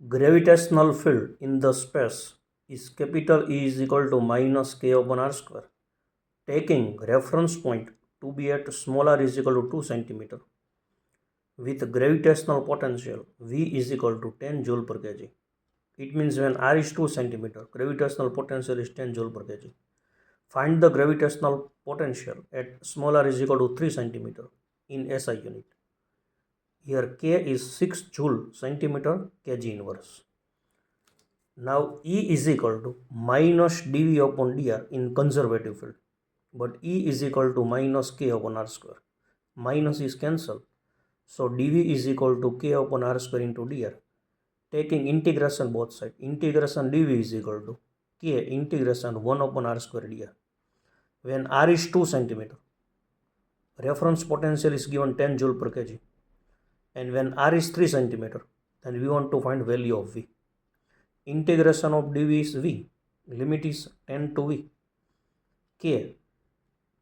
Gravitational field in the space is capital E is equal to minus k upon r square. Taking reference point to be at small r is equal to 2 centimeter with gravitational potential V is equal to 10 joule per kg. It means when r is 2 centimeter, gravitational potential is 10 joule per kg. Find the gravitational potential at small r is equal to 3 centimeter in SI unit. Here K is 6 joule centimeter kg inverse. Now E is equal to minus dV upon dr in conservative field, but E is equal to minus k upon r square. Minus is cancelled, so dV is equal to k upon r square into dr. Taking integration both sides, integration dV is equal to k integration 1 upon r square dr. When r is 2 centimeter, reference potential is given 10 joule per kg, and when r is 3 centimeter, then we want to find value of V. Integration of dV is V, limit is 10 to V, k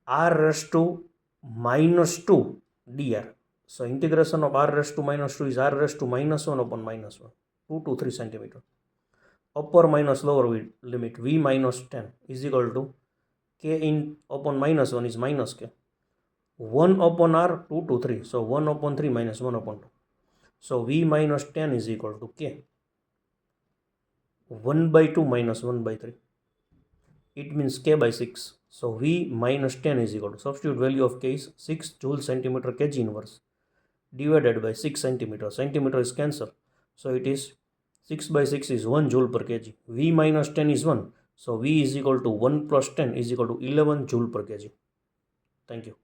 r raised to minus 2 dr. So integration of r raised to minus 2 is r raised to minus 1 upon minus 1, 2 to 3 centimeter. Upper minus lower limit V minus 10 is equal to k in upon minus 1 is minus k. 1 upon r 2 to 3, so 1 upon 3 minus 1 upon 2. So V minus 10 is equal to k 1 by 2 minus 1 by 3. It means k by 6. So V minus 10 is equal to, substitute value of k is 6 joule centimeter kg inverse divided by 6 centimeter. Centimeter is cancelled. So it is 6 by 6 is 1 joule per kg. V minus 10 is 1. So V is equal to 1 plus 10 is equal to 11 joule per kg. Thank you.